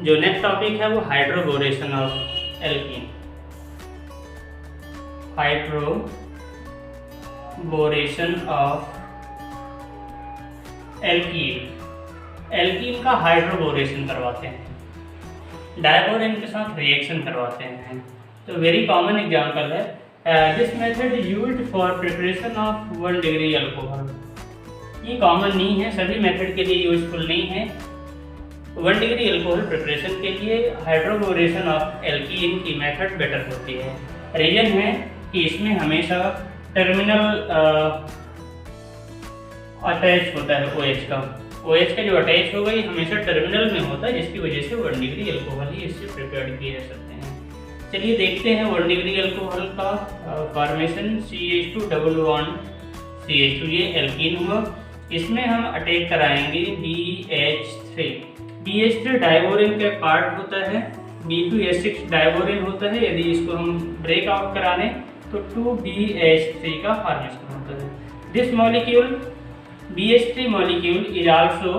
जो next topic है वो hydroboration of alkene. Hydroboration of alkene. Alkene का हाइड्रोबोरेशन करवाते हैं, डायबोरेन के साथ रिएक्शन करवाते हैं। तो वेरी कॉमन एग्जांपल है this method used for preparation of 1 degree alcohol. ये कॉमन नहीं है, सभी मेथड के लिए यूजफुल नहीं है। 1 डिग्री अल्कोहल प्रिपरेशन के लिए हाइड्रोबोरेशन ऑफ एल्कीन की मेथड बेटर होती है। रीजन है कि इसमें हमेशा टर्मिनल अटैच होता है OH का। OH का जो अटैच होगा ये हमेशा टर्मिनल में होता है, जिसकी वजह से 1 डिग्री अल्कोहल ही इससे प्रिपेयर किए जा सकते हैं। चलिए देखते हैं 1 डिग्री अल्कोहल का formation. CH2 double bond CH2, ये एल्कीन हुआ। इसमें हम अटैक कराएंगे BH3। BH3 डायबोरेन का पार्ट होता है, B2H6 डायबोरेन होता है। यदि इसको हम ब्रेक आउट कराने तो 2BH3 का फॉर्मेशन होता है। This molecule BH3 molecule is also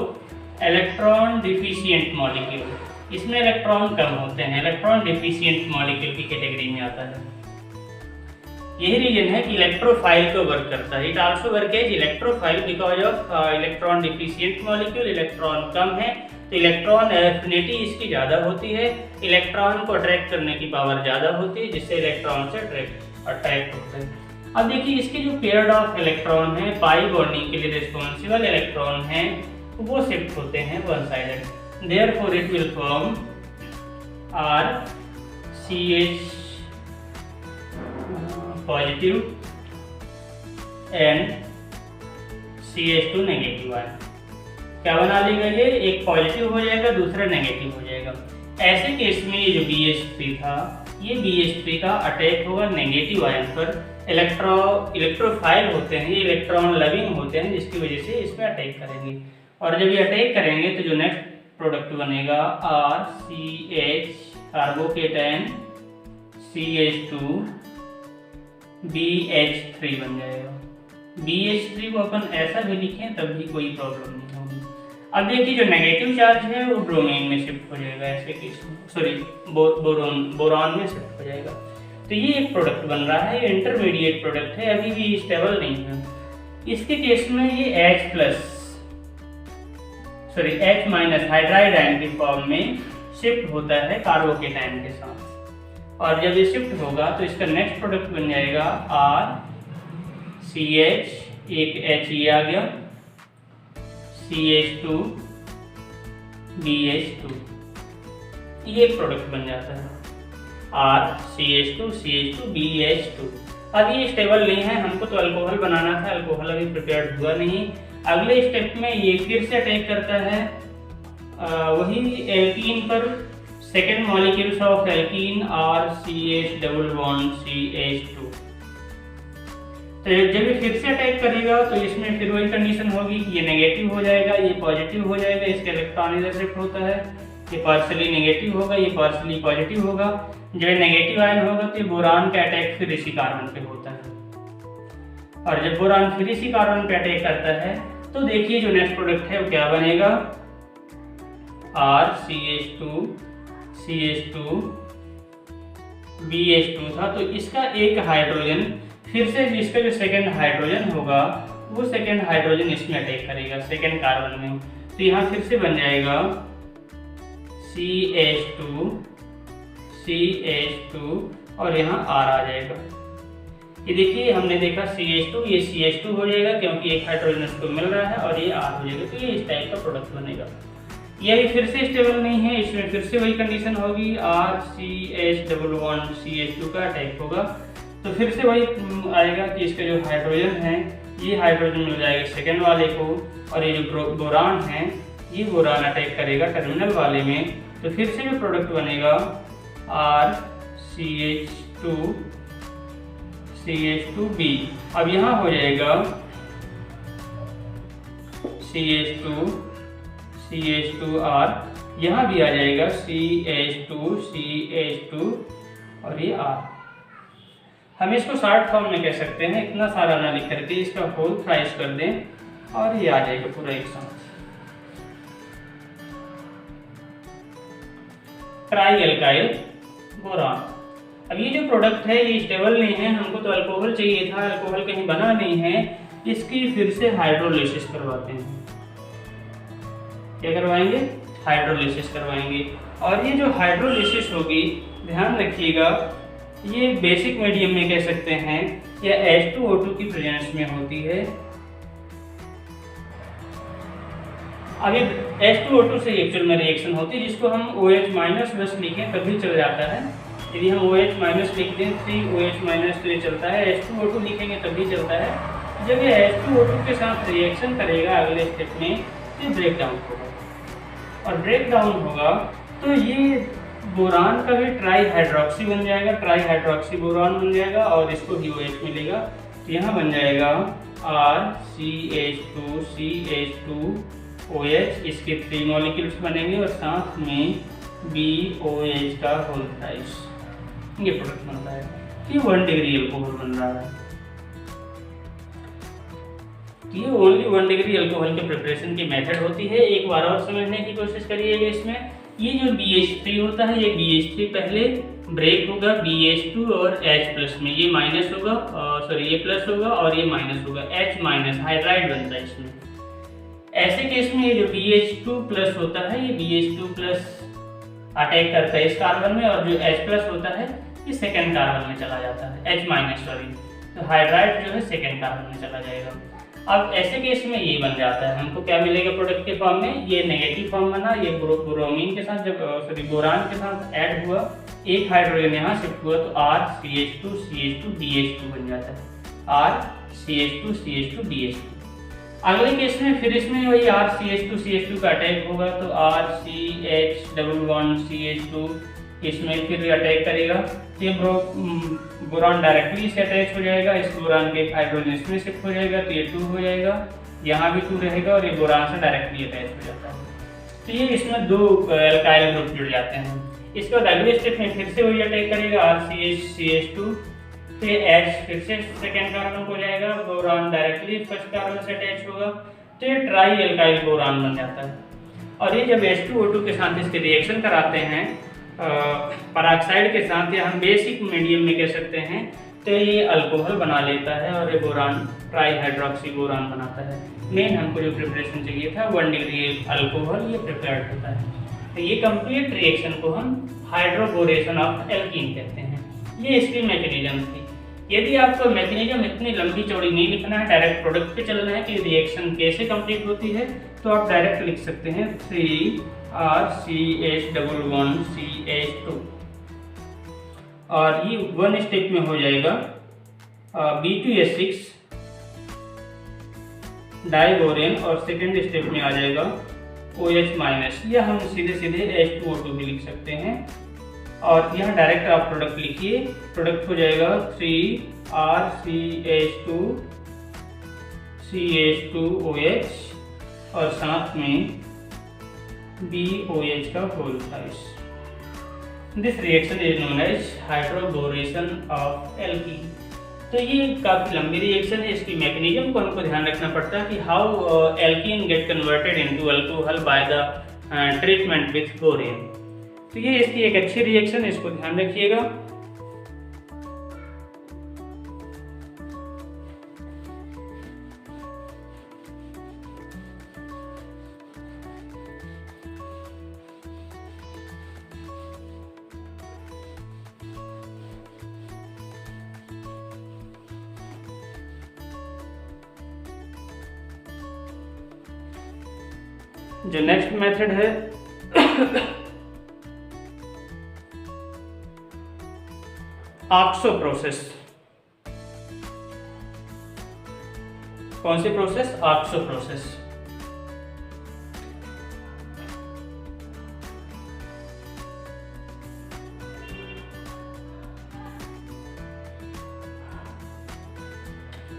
electron deficient molecule. इसमें इलेक्ट्रॉन कम होते हैं, इलेक्ट्रॉन डिफिशिएंट मॉलिक्यूल की कैटेगरी में आता है। यही रीजन है कि इलेक्ट्रोफाइल को वर्क करता है। It also work as electrophile because of electron deficient molecule, electron कम है तो इलेक्ट्रॉन एफिनिटी इसकी ज़्यादा होती है, इलेक्ट्रॉन को अट्रैक्ट करने की पावर ज़्यादा होती है, जिससे इलेक्ट्रॉन से अट्रैक्ट होते हैं। अब देखिए इसके जो पेयर्ड ऑफ इलेक्ट्रॉन है, पाई बॉन्डिंग के लिए रिस्पॉन्सिबल इलेक्ट्रॉन हैं, वो शिफ्ट होते हैं one sided. Therefore it will form RCH positive and CH2 negative ion. क्या बना लेगा ये, एक पॉजिटिव हो जाएगा, दूसरा नेगेटिव हो जाएगा। ऐसे केस में ये जो BH3 था, ये BH3 का अटैक होगा नेगेटिव आयन पर। इलेक्ट्रोफाइल होते हैं, ये इलेक्ट्रॉन लविंग होते हैं, जिसकी वजह से इस पर अटैक करेंगे। और जब ये अटैक करेंगे तो जो नेक्स्ट प्रोडक्ट बनेगा RCH कार्बोकेटायन CH2 BH3 बन जाएगा। BH3 को अपन ऐसा भी लिखें तब भी कोई प्रॉब्लम नहीं होगी। अब देखिए जो नेगेटिव चार्ज है वो ब्रोमीन में शिफ्ट हो जाएगा, ऐसे केस में सॉरी बोरॉन में शिफ्ट हो जाएगा। तो ये एक प्रोडक्ट बन रहा है, ये इंटरमीडिएट प्रोडक्ट है, अभी भी स्टेबल नहीं है। इसके केस में ये H माइनस हाइड्राइड आयन की फॉर्म में शिफ्ट होता है कार्बोकेटायन के साथ। और जब ये शिफ्ट होगा तो इसका नेक्स्ट प्रोडक्ट बन जाएगा RCH, एक H ये आ गया, CH2 BH2, ये प्रोडक्ट बन जाता है RCH2 BH2। अब ये स्टेबल नहीं है, हमको तो अल्कोहल बनाना था, अल्कोहल अभी प्रिपेयर्ड हुआ नहीं। अगले स्टेप में ये फिर से अटैक करता है वही एल्कीन पर, second molecules of alkene RCH double bond CH2। तो जब ये फिर से अटैक करेगा तो इसमें फिर वही कंडीशन होगी कि ये नेगेटिव हो जाएगा, ये पॉजिटिव हो जाएगा, इसका इलेक्ट्रॉन इधर शिफ्ट होता है, ये पार्शली नेगेटिव होगा, ये पार्शली पॉजिटिव होगा। जब नेगेटिव आयन होगा तो बोरान का अटैक फिर इसी कार्बन पे होता है, और जब बोरान फिर इसी कार्बन पे अटैक करता है तो देखिए जो नेक्स्ट प्रोडक्ट है वो क्या बनेगा, RCH2 CH2 BH2 था। तो इसका एक हाइड्रोजन फिर से, इसका जो सेकेंड हाइड्रोजन होगा वो सेकेंड हाइड्रोजन इसमें अटैक करेगा सेकेंड कार्बन में। तो यहाँ फिर से बन जाएगा CH2 और यहाँ R आ जाएगा। ये देखिए हमने देखा CH2, ये CH2 हो जाएगा क्योंकि एक हाइड्रोजन इसको मिल रहा है, और ये R हो जाएगा। तो ये इस टाइप का प्रोडक्ट बनेगा। ये भी फिर से स्टेबल नहीं है, इसमें फिर से वही कंडीशन होगी, RCH डबल बॉन्ड CH2 का अटैक होगा। तो फिर से वही आएगा कि इसका जो हाइड्रोजन है, ये हाइड्रोजन मिल जाएगा सेकेंड वाले को, और ये जो बोरान है, ये बोरान अटैक करेगा टर्मिनल वाले में। तो फिर से जो प्रोडक्ट बनेगा RCH2B। अब यहाँ हो जाएगा CH2R, यहाँ भी आ जाएगा CH2 और ये R। हम इसको शॉर्ट फॉर्म में कह सकते हैं, इतना सारा ना लिख करके इसका होल थ्राइस कर दें और ये आ जाएगा पूरा एक साथ। Try alkyl boron. अब ये जो प्रोडक्ट है ये स्टेबल नहीं है, हमको तो अल्कोहल चाहिए था, अल्कोहल कहीं बना नहीं है, इसकी फिर से हाइड्रोलिसिस करवाते हैं। क्या करवाएंगे? हाइड्रोलिसिस करवाएंगे। और ये जो हाइड्रोलिसिस होगी, ध्यान रखिएगा, ये बेसिक मीडियम में कह सकते हैं या H2O2 की प्रेजेंस में होती है। अब ये H2O2 से एक्चुअल में रिएक्शन होती है, जिसको हम OH- बस लिखें तभी चल जाता है। यदि हम OH- लिख दें 3OH- तो ये चलता है, H2O2 लिखेंगे तभी चलता है। जब ये H2O2 के साथ रिएक्शन करेगा अगले स्टेप में, तो ब्रेक डाउन होगा, और ब्रेक डाउन होगा तो ये बोरान का भी ट्राई हाइड्रोक्सी बन जाएगा, ट्राई हाइड्रोक्सी बोरान बन जाएगा, और इसको भी OH मिलेगा। तो यहाँ बन जाएगा RCH2CH2OH, इसके 3 मॉलिक्यूल्स बनेंगे और साथ में BOH का होल थ्राइस, ये प्रोडक्ट बन रहा है। ये 1 डिग्री अल्कोहल बन रहा है। ये ओनली 1 डिग्री अल्कोहल के प्रिपरेशन की मेथड होती है। एक बार और समझने की कोशिश करिएगा। इसमें ये जो BH3 होता है, ये BH3 पहले ब्रेक होगा BH2 और H+ में, ये माइनस होगा, सॉरी ये प्लस होगा और ये माइनस होगा, H- हाइड्राइड बनता है इसमें। ऐसे केस में ये जो BH2+ होता है, ये BH2+ अटैक करता है इस कार्बन में, और जो H+ होता है ये सेकेंड कार्बन में चला जाता है, H- सॉरी, तो हाइड्राइड जो है सेकेंड कार्बन में चला जाएगा। अब ऐसे केस में ये बन जाता है, हमको क्या मिलेगा प्रोडक्ट के फॉर्म में? ये नेगेटिव फॉर्म बना, ये ब्रोमीन के साथ जब सॉरी बोरान के साथ ऐड हुआ, एक हाइड्रोजन यहाँ शिफ्ट हुआ, तो RCH2CH2BH2 बन जाता है, RCH2CH2BH2। अगले केस में फिर इसमें वही RCH2CH2 का अटैक होगा, तो RCH1CH2 इसमें फिर अटैक करेगा, ये बोरान डायरेक्टली इससे अटैच हो जाएगा, इस बोरान के हाइड्रोजन इसमें शिफ्ट हो जाएगा, तो ये 2 हो जाएगा, यहाँ भी 2 रहेगा, और ये बोरान से डायरेक्टली अटैच हो जाता है। तो ये इसमें 2 एल्काइल ग्रुप जुड़ जाते हैं। इसके बाद अगले स्टेप में फिर से वही अटैक करेगा, RCH2, फिर H फिर से सेकेंड कार्बन हो जाएगा, बोरान डायरेक्टली फर्स्ट कार्बन से अटैच होगा, तो ये ट्राई एल्काइल बोरान बन जाता है। और ये जब H2O2 के साथ इसके रिएक्शन कराते हैं पेरोक्साइड के साथ, या हम बेसिक मीडियम में कह सकते हैं, तो ये अल्कोहल बना लेता है, और ये बोरान ट्राई हाइड्रोक्सी बोरान बनाता है। मेन हमको जो प्रिपरेशन चाहिए था 1 डिग्री अल्कोहल, ये प्रिपेयर्ड होता है। तो ये कंप्लीट रिएक्शन को हम हाइड्रोबोरेशन ऑफ एल्कीन कहते हैं। ये इसकी मैकेनिज्म थी। यदि आपको मैकेनिज्म इतनी लंबी चौड़ी नहीं लिखना है, डायरेक्ट प्रोडक्ट पे चलना है कि रिएक्शन कैसे कंप्लीट होती है, तो आप डायरेक्ट लिख सकते हैं 3RCH11CH2, और ये 1 स्टेप में हो जाएगा B2S6 डाइबोरेन, और सेकेंड स्टेप में आ जाएगा OH-, या हम सीधे सीधे H2O2 भी लिख सकते हैं। और यहाँ डायरेक्ट आप प्रोडक्ट लिखिए, प्रोडक्ट हो जाएगा 3RCH2CH2OH, और साथ में BOH का whole thrice. This reaction is known as hydroboration of alkene. तो ये काफ़ी लंबी रिएक्शन है, इसकी मैकेनिज्म को हमको ध्यान रखना पड़ता है कि how alkene get converted into alcohol by the treatment with borane. तो ये इसकी एक अच्छी रिएक्शन है, इसको ध्यान रखिएगा। जो नेक्स्ट मेथड है ऑक्सो प्रोसेस। कौन सी process? Oxo process.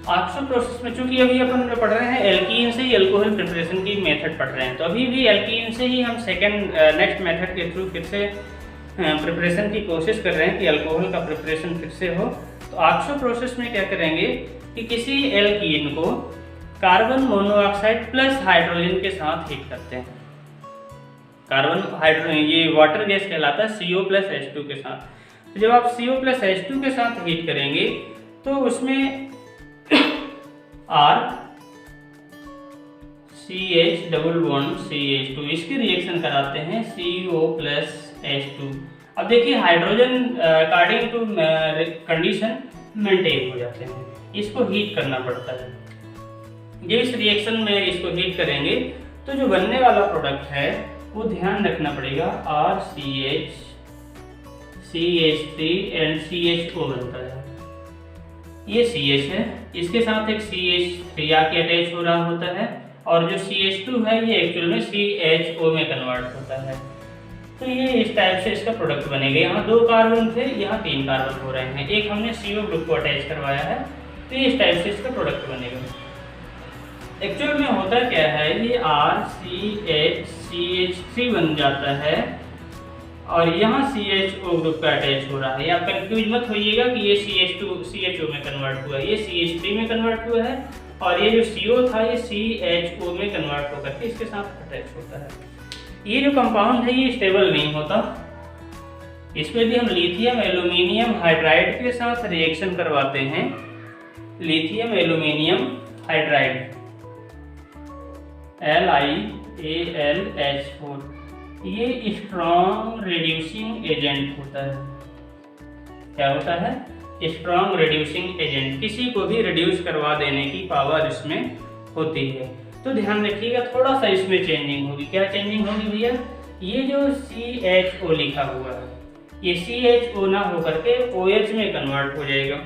Oxo process में चूंकि अभी अपन जो पढ़ रहे हैं एल्कीन से ही अल्कोहल प्रिपरेशन की मेथड पढ़ रहे हैं, तो अभी भी एल्कीन से ही हम नेक्स्ट मेथड के थ्रू फिर से प्रिपरेशन की कोशिश कर रहे हैं कि अल्कोहल का प्रिपरेशन फिर से हो। तो ऑक्सो प्रोसेस में क्या करेंगे कि किसी एल्कीन को कार्बन मोनोऑक्साइड प्लस हाइड्रोजन के साथ हीट करते हैं। कार्बन हाइड्रो ये वाटर गैस कहलाता है CO प्लस H2 के साथ। तो जब आप CO प्लस H2 के साथ हीट करेंगे तो उसमें R CH double bond CH2 इसकी रिएक्शन कराते हैं CO प्लस H2। अब देखिए hydrogen according to condition maintain हो जाते हैं, इसको हीट करना पड़ता है। जब इस रिएक्शन में इसको हीट करेंगे तो जो बनने वाला प्रोडक्ट है वो ध्यान रखना पड़ेगा RCH CH3 एंड CHO बनता है। ये CH है, इसके साथ एक CH3 आके अटैच हो रहा होता है और जो CH2 है ये एक्चुअल में CHO में कन्वर्ट होता है। तो ये इस टाइप से इसका प्रोडक्ट बनेगा। यहाँ 2 कार्बन थे, यहाँ 3 कार्बन हो रहे हैं, एक हमने CO ग्रुप को अटैच करवाया है, तो ये इस टाइप से इसका प्रोडक्ट बनेगा। एक्चुअल में होता क्या है, ये RCH CH3 बन जाता है और यहाँ CHO ग्रुप का अटैच हो रहा है। आप कंफ्यूज मत होइएगा कि ये CH2 CHO में कन्वर्ट हुआ है, ये CH3 में कन्वर्ट हुआ है और ये जो CO था ये CHO में कन्वर्ट होकर के इसके साथ अटैच होता है। ये जो कंपाउंड है ये स्टेबल नहीं होता, इसमें यदि हम लिथियम एल्यूमिनियम हाइड्राइड के साथ रिएक्शन करवाते हैं, लिथियम एल्यूमिनियम हाइड्राइड LiAlH4, ये स्ट्रॉन्ग रिड्यूसिंग एजेंट होता है। क्या होता है? स्ट्रॉन्ग रिड्यूसिंग एजेंट, किसी को भी रिड्यूस करवा देने की पावर इसमें होती है। तो ध्यान रखिएगा, थोड़ा सा इसमें चेंजिंग होगी। क्या चेंजिंग होगी भैया? ये जो CHO लिखा हुआ है ये CHO ना होकर के OH में कन्वर्ट हो जाएगा,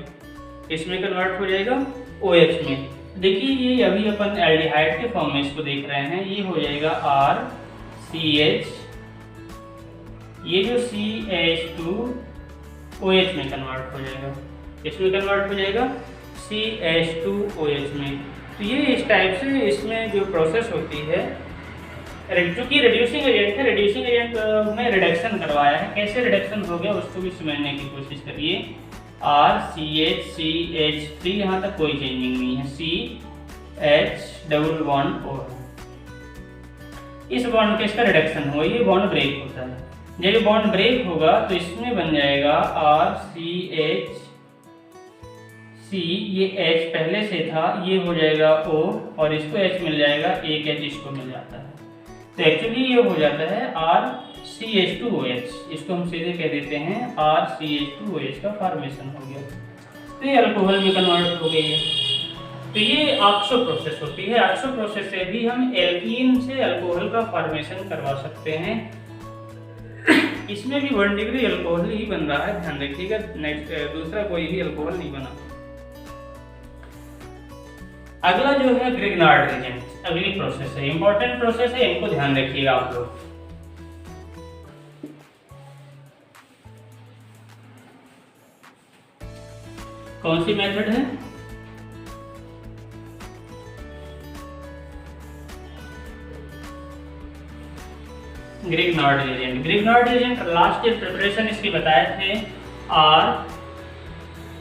इसमें कन्वर्ट हो जाएगा OH में। देखिए ये अभी अपन एल्डिहाइड के फॉर्म में इसको देख रहे हैं, ये हो जाएगा RCH, ये जो CH2 OH में कन्वर्ट हो जाएगा, इसमें कन्वर्ट हो जाएगा CH2OH में। तो ये इस टाइप से इसमें जो प्रोसेस होती है, चूंकि रिड्यूसिंग एजेंट है, रिड्यूसिंग एजेंट में रिडक्शन करवाया है, कैसे रिडक्शन हो गया उसको भी समझने की कोशिश करिए। RCH CH3 यहाँ तक कोई चेंजिंग नहीं है, CH डबल बॉन्ड O, इस बॉन्ड पे इसका रिडक्शन हुआ, ये बॉन्ड ब्रेक होता है। जब बॉन्ड ब्रेक होगा तो इसमें बन जाएगा RCH C, ये H पहले से था, ये हो जाएगा O और इसको H मिल जाएगा, एक H इसको मिल जाता है। तो एक्चुअली ये हो जाता है RCH2OH, इसको हम सीधे कह देते हैं RCH2OH का फॉर्मेशन हो गया। तो ये अल्कोहल में कन्वर्ट हो गई है। तो ये ऑक्सो प्रोसेस होती है। ऑक्सो प्रोसेस से भी हम एल्कीन से अल्कोहल का फॉर्मेशन करवा सकते हैं। इसमें भी 1 डिग्री अल्कोहल ही बन रहा है, ध्यान रखिएगा, दूसरा कोई भी अल्कोहल नहीं बना। अगला जो है ग्रिग्नार्ड रिएजेंट, अगली प्रोसेस है, इंपॉर्टेंट प्रोसेस है, इनको ध्यान रखिएगा आप लोग। कौन सी मेथड है? Grignard reagent. Grignard reagent last year preparation इसकी बताए थे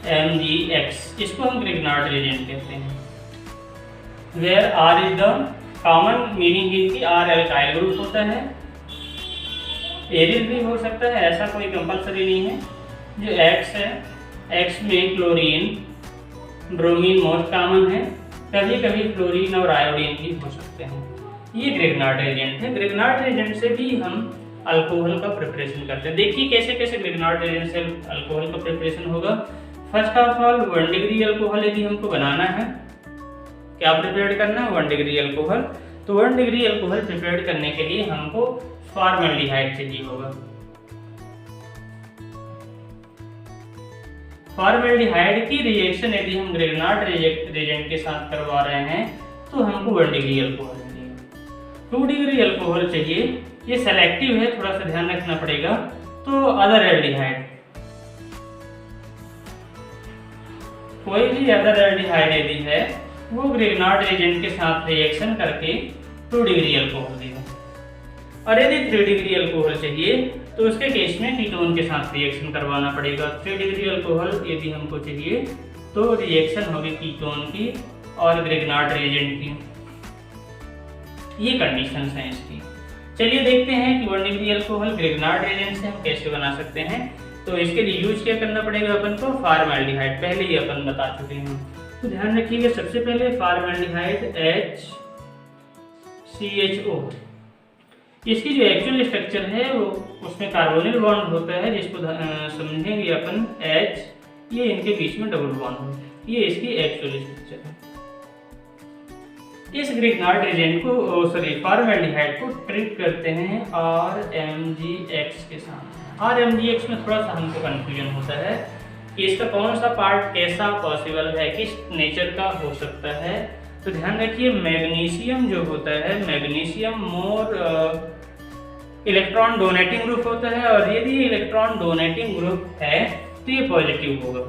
RMgX, इसको हम ग्रिग्नार्ड रिएजेंट कहते हैं। Where R is the common meaning is कि R alkyl ग्रुप होता है, एरिल भी हो सकता है, ऐसा कोई कंपलसरी नहीं है। जो X है, X में क्लोरीन ब्रोमीन मोस्ट कॉमन है, कभी कभी फ्लोरीन और आयोडीन भी हो सकते हैं। ये ग्रिग्नार्ड रिएजेंट है। ग्रिग्नार्ड रिएजेंट से भी हम अल्कोहल का प्रिपरेशन करते हैं। देखिए कैसे कैसे ग्रिग्नार्ड रिएजेंट से अल्कोहल का प्रिपरेशन होगा। First of all 1 degree alcohol यदि हमको बनाना है, क्या प्रिपेयर करना है? 1 डिग्री अल्कोहल। तो 1 डिग्री अल्कोहल प्रिपेयर करने के लिए हमको फॉर्मेल्डिहाइड चाहिए होगा। फॉर्मेल्डिहाइड की रिएक्शन यदि हम ग्रिग्नार्ड रिएजेंट के साथ करवा रहे हैं तो हमको 1 डिग्री अल्कोहल चाहिए। 2 डिग्री अल्कोहल चाहिए, ये सेलेक्टिव है, थोड़ा सा ध्यान रखना पड़ेगा। तो अदर एल्डिहाइड, कोई भी अदर एल्डिहाइड यदि है वो ग्रिग्नार्ड रिएजेंट के साथ रिएक्शन करके 2 डिग्री अल्कोहल देगा। और यदि 3 डिग्री अल्कोहल चाहिए तो उसके केस में कीटोन के साथ रिएक्शन करवाना पड़ेगा। 3 डिग्री अल्कोहल यदि हमको चाहिए तो रिएक्शन होगी कीटोन की और ग्रिग्नार्ड रिएजेंट की। ये कंडीशंस हैं इसकी। चलिए देखते हैं कि 1 डिग्री अल्कोहल ग्रिग्नार्ड रिएजेंट से हम कैसे बना सकते हैं। तो इसके लिए यूज क्या करना पड़ेगा अपन को, फॉर्मेल्डिहाइड, पहले ही अपन बता चुके हैं। तो ध्यान रखिएगा, सबसे पहले फॉर्मेल्डिहाइड HCHO, इसकी जो एक्चुअल स्ट्रक्चर है वो उसमें कार्बोनिल बॉन्ड होता है, जिसको समझेंगे अपन H, ये इनके बीच में डबल बॉन्ड है, ये इसकी एक्चुअल स्ट्रक्चर है। इस ग्रिग्नार्ड रिएजेंट को फॉर्मेल्डिहाइड को ट्रीट करते हैं RMGX के साथ। RMGX में थोड़ा सा हमको कंफ्यूजन होता है कि इसका कौन सा पार्ट कैसा पॉसिबल है, किस नेचर का हो सकता है। तो ध्यान रखिए, मैग्नीशियम जो होता है, magnesium more electron donating group होता है, और यदि इलेक्ट्रॉन डोनेटिंग ग्रुप है तो ये पॉजिटिव होगा,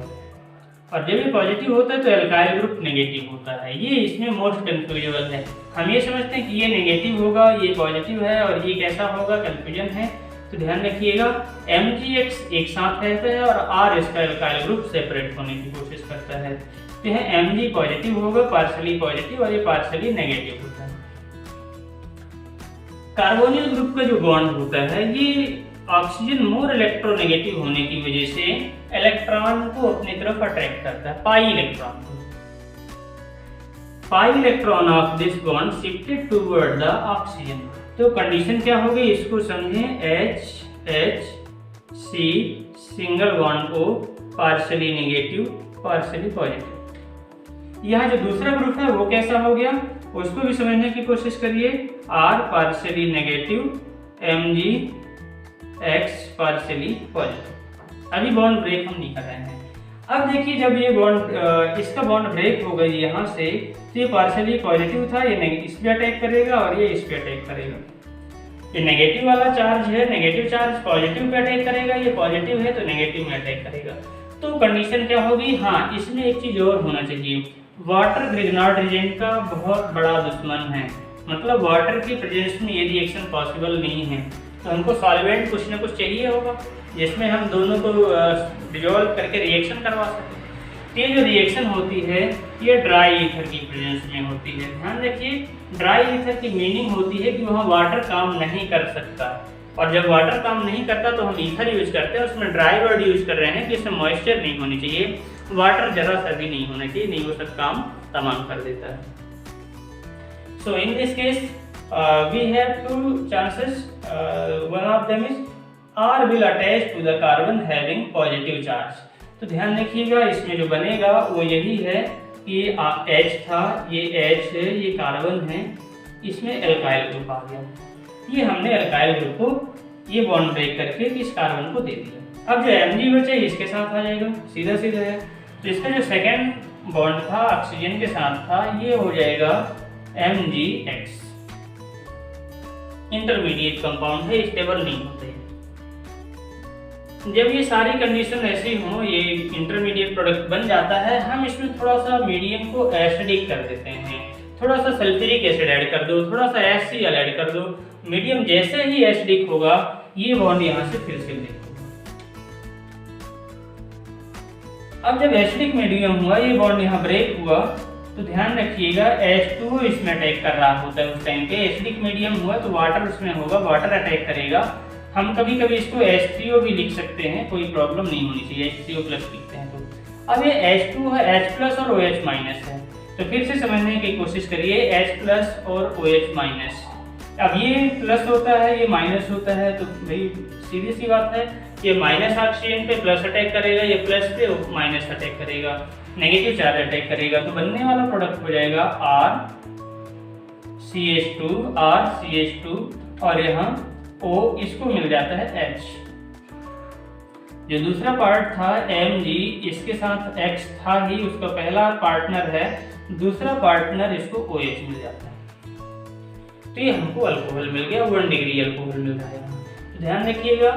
और जब ये पॉजिटिव होता है तो एल्काइल ग्रुप नेगेटिव होता है। ये इसमें मोस्ट कंफ्यूजेबल है। हम ये समझते हैं कि ये नेगेटिव होगा, ये पॉजिटिव है, और ये कैसा होगा, कंफ्यूजन है। तो ध्यान रखिएगा, MgX एक साथ रहता है और R इसका एल्काइल ग्रुप सेपरेट होने की कोशिश करता है। तो यह Mg पॉजिटिव होगा, पार्शली पॉजिटिव, और ये पार्शली नेगेटिव होता है। कार्बोनिल ग्रुप का जो बॉन्ड होता है, ये ऑक्सीजन मोर इलेक्ट्रोनेगेटिव होने की वजह से इलेक्ट्रॉन को अपनी तरफ अट्रैक्ट करता है, पाई इलेक्ट्रॉन को। Pi electron of this bond shifted toward the oxygen. तो कंडीशन क्या होगी, इसको समझें, HHC single bond O, partially negative, partially positive. यहाँ जो दूसरा ग्रुप है वो कैसा हो गया, उसको भी समझने की कोशिश करिए। R partially negative, MgX partially positive. अभी बॉन्ड ब्रेक हम नहीं कर रहे हैं। अब देखिए, जब ये बॉन्ड इसका बॉन्ड ब्रेक हो गई यहाँ से, तो ये पार्शली पॉजिटिव था, ये इस पे अटैक करेगा और ये इस पे अटैक करेगा। ये नेगेटिव वाला चार्ज है, negative charge positive pay attack करेगा, ये पॉजिटिव है तो नेगेटिव में अटैक करेगा। तो कंडीशन क्या होगी, हाँ इसमें एक चीज और होना चाहिए, वाटर ग्रिग्नार्ड रिएजेंट का बहुत बड़ा दुश्मन है। मतलब वाटर की प्रेजेंस में ये रिएक्शन पॉसिबल नहीं है, तो हमको सॉल्वेंट कुछ ना कुछ चाहिए होगा जिसमें हम दोनों को डिजोल्व करके रिएक्शन करवा सकें। ये जो रिएक्शन होती है ये ड्राई ईथर की प्रेजेंस में होती है। ध्यान रखिए, ड्राई ईथर की मीनिंग होती है कि वहाँ वाटर काम नहीं कर सकता, और जब वाटर काम नहीं करता तो हम ईथर यूज करते हैं, उसमें ड्राई वर्ड यूज कर रहे हैं कि इसमें मॉइस्चर नहीं होनी चाहिए, वाटर जरा सा भी नहीं होना चाहिए, नहीं वो सब काम तमाम कर देता है। So in this case we have two chances, one of them is R will attach to the carbon having positive charge। तो ध्यान रखिएगा, इसमें जो बनेगा वो यही है कि H था, ये H है, ये कार्बन है, इसमें एल्काइल ग्रुप आ गया, ये हमने एल्काइल ग्रुप को ये बॉन्ड ब्रेक करके इस कार्बन को दे दिया। अब जो Mg बचा इसके साथ आ जाएगा, सीधा सीधा है। तो इसका जो सेकेंड बॉन्ड था ऑक्सीजन के साथ था, ये हो जाएगा MgX। इंटरमीडिएट कंपाउंड है, स्टेबल नहीं होते। जब ये सारी कंडीशन ऐसी हो, ये इंटरमीडिएट प्रोडक्ट बन जाता है, हम इसमें थोड़ा सा मीडियम को एसिडिक कर देते हैं, थोड़ा सा सल्फ्यूरिक एसिड ऐड कर दो, थोड़ा सा HCl ऐड कर दो। मीडियम जैसे ही एसिडिक होगा, ये बॉन्ड यहाँ से फिर से ब्रेक होगा। अब जब एसिडिक मीडियम हुआ, ये बॉन्ड यहाँ ब्रेक हुआ, तो ध्यान रखिएगा H2 इसमें अटैक कर रहा होता है उस टाइम पे। एसिडिक मीडियम हुआ तो वाटर उसमें होगा, वाटर अटैक करेगा। हम कभी कभी इसको H3O भी लिख सकते हैं, कोई प्रॉब्लम नहीं होनी चाहिए, H3O प्लस लिखते हैं। तो अब ये H2 है, H प्लस और OH माइनस है, तो फिर से समझने की कोशिश करिए, H प्लस और OH माइनस। अब ये प्लस होता है, ये माइनस होता है, तो भाई सीधी सी बात है, ये माइनस ऑक्सीजन पे प्लस अटैक करेगा, ये प्लस पे माइनस अटैक करेगा, नेगेटिव चार्ज अटैक करेगा। तो बनने वाला प्रोडक्ट हो जाएगा RCH2 और यहाँ O, इसको मिल जाता है H। जो दूसरा पार्ट था Mg, इसके साथ X था ही, उसका पहला पार्टनर है, दूसरा पार्टनर इसको OH मिल जाता है। तो ये हमको अल्कोहल मिल गया, 1 डिग्री अल्कोहल मिल रहा है। तो ध्यान रखिएगा,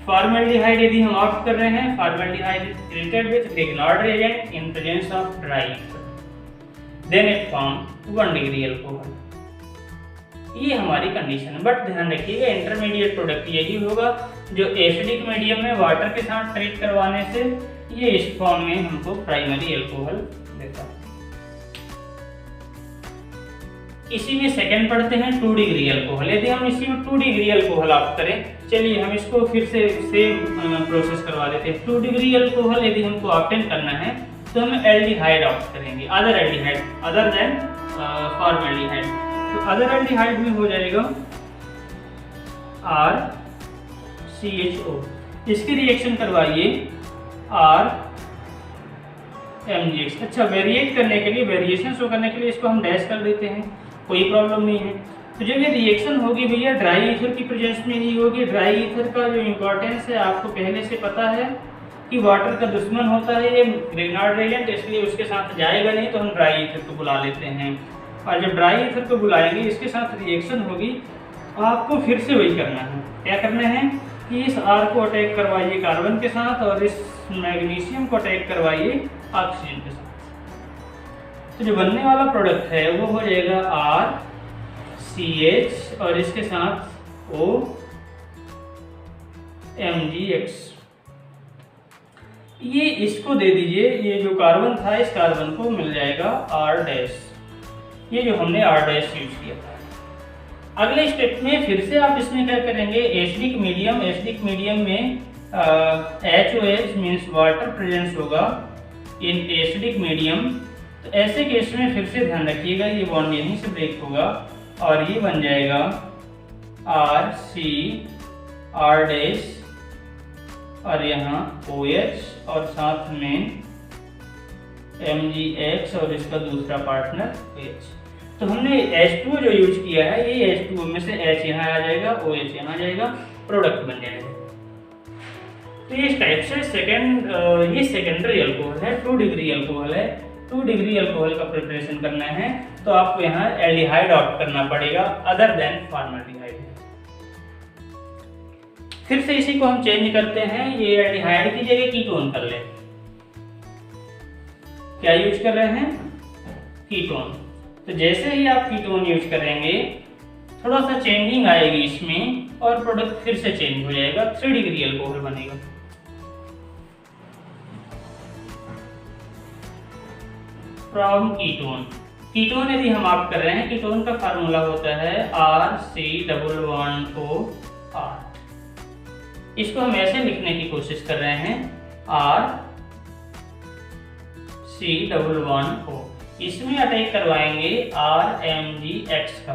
फॉर्मेल्डिहाइड यदि हम ऑप्ट कर रहे हैं, formaldehyde is treated with Grignard reagent in presence of dry ether, then it form 1 degree alcohol. ये हमारी कंडीशन है। बट ध्यान रखिएगा, इंटरमीडिएट प्रोडक्ट यही होगा जो एसिडिक मीडियम में वाटर के साथ ट्रीट करवाने से ये इस फॉर्म में हमको प्राइमरी अल्कोहल देता है। इसी में सेकंड पढ़ते हैं 2 डिग्री अल्कोहल। यदि हम इसी में 2 डिग्री अल्कोहल ऑप्ट करें, चलिए हम इसको फिर से सेम प्रोसेस करवा देते हैं। 2 डिग्री अल्कोहल यदि हमको ऑब्टेन करना है तो हम एल्डिहाइड ऑप्ट करेंगे, other aldehyde other than formaldehyde. तो अदर एल्डिहाइड में हो जाएगा RCHO। इसकी रिएक्शन करवाइए RMgx। अच्छा, वेरिएट करने के लिए, वेरिएशन शो करने के लिए इसको हम डैश कर देते हैं, कोई प्रॉब्लम नहीं है। तो जब ये रिएक्शन होगी भैया ड्राई ईथर की प्रेजेंस में ही होगी। ड्राई ईथर का जो इम्पोर्टेंस है आपको पहले से पता है कि वाटर का दुश्मन होता है ये ग्रिग्नार्ड रेजेंट, इसलिए उसके साथ जाएगा नहीं, तो हम ड्राई ईथर को बुला लेते हैं। और जब ड्राई ईथर को बुलाएंगे इसके साथ रिएक्शन होगी, आपको फिर से वही करना है। क्या करना है कि इस R को अटैक करवाइए कार्बन के साथ और इस मैग्नीशियम को अटैक करवाइए ऑक्सीजन के साथ। तो जो बनने वाला प्रोडक्ट है वो हो जाएगा RCH और इसके साथ OMgx। ये इसको दे दीजिए, ये जो कार्बन था इस कार्बन को मिल जाएगा R डैश, ये जो हमने R डैश यूज किया था। अगले स्टेप में फिर से आप इसमें क्या करेंगे, एसिडिक मीडियम, एसिडिक मीडियम में HOH मीन्स वाटर प्रेजेंस होगा इन एसिडिक मीडियम। तो ऐसे केस में फिर से ध्यान रखिएगा ये बॉन्ड यहीं से ब्रेक होगा और ये बन जाएगा RC/R डैश और यहाँ OH और साथ में MgX और इसका दूसरा पार्टनर H। तो हमने H2 जो यूज किया है, ये H2 में से H यहाँ आ जाएगा, OH यहाँ आ जाएगा, प्रोडक्ट बन जाएगा। तो ये इस टाइप से ये सेकेंडरी अल्कोहल है, 2 डिग्री अल्कोहल है। 2 डिग्री अल्कोहल का प्रिपरेशन करना है तो आपको यहाँ एल्डिहाइड ऑप्ट करना पड़ेगा अदर देन फॉर्मल्डिहाइड। फिर से इसी को हम चेंज करते हैं, ये एल्डिहाइड की जगह कीटोन कर ले। क्या यूज कर रहे हैं, कीटोन। तो जैसे ही आप कीटोन यूज करेंगे थोड़ा सा चेंजिंग आएगी इसमें और प्रोडक्ट फिर से चेंज हो जाएगा, 3 डिग्री अल्कोहल बनेगा। फ्रॉम कीटोन, कीटोन यदि हम ऑप्ट कर रहे हैं, कीटोन का फार्मूला होता है RC11OR। इसको हम ऐसे लिखने की कोशिश कर रहे हैं RC11O। इसमें अटैक करवाएंगे RMgX का।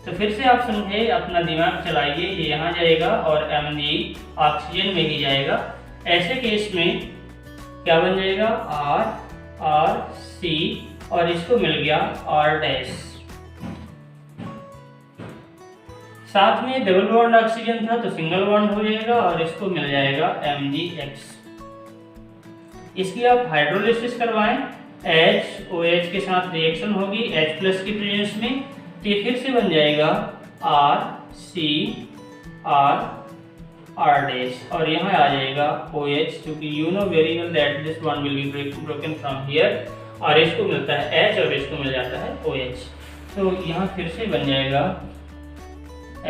तो फिर से आप समझे, अपना दिमाग चलाइए, ये यहाँ जाएगा और Mg ऑक्सीजन में ही जाएगा। ऐसे केस में क्या बन जाएगा RC और इसको मिल गया R डैश, साथ में डबल बॉन्ड ऑक्सीजन था तो सिंगल बॉन्ड हो जाएगा और इसको मिल जाएगा MgX। इसकी आप हाइड्रोलिसिस करवाएं, HOH के साथ रिएक्शन होगी H+ की प्रेजेंस में, तो ये फिर से बन जाएगा RC/R डैश और यहाँ आ जाएगा OH, क्योंकि you know very well that this one will be broken from here और इसको मिलता है H और इसको मिल जाता है OH। तो यहाँ फिर से बन जाएगा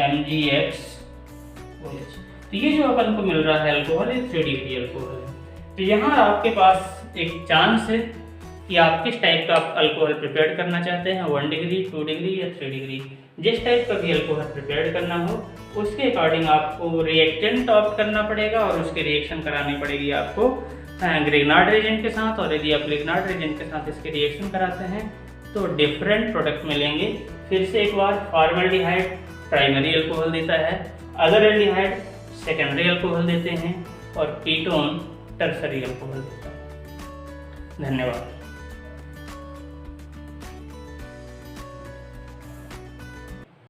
MgX OH। तो ये जो अपन को मिल रहा है अल्कोहल, ये 3 डिग्री अल्कोहल है। तो यहाँ आपके पास एक चांस है कि आप किस टाइप का अल्कोहल प्रिपेयर करना चाहते हैं, 1 डिग्री, 2 डिग्री या 3 डिग्री। जिस टाइप का भी अल्कोहल प्रिपेयर करना हो उसके अकॉर्डिंग आपको रिएक्टेंट ऑप्ट करना पड़ेगा और उसके रिएक्शन करानी पड़ेगी आपको ग्रिग्नार्ड रेजेंट के साथ। और यदि आप ग्रिग्नार्ड रेजेंट के साथ इसके रिएक्शन कराते हैं तो डिफरेंट प्रोडक्ट मिलेंगे। फिर से एक बार, फॉर्मल्डिहाइड प्राइमरी अल्कोहल देता है, अदर एल्डिहाइड सेकेंडरी अल्कोहल देते हैं और कीटोन टर्सरी अल्कोहल देता है। धन्यवाद।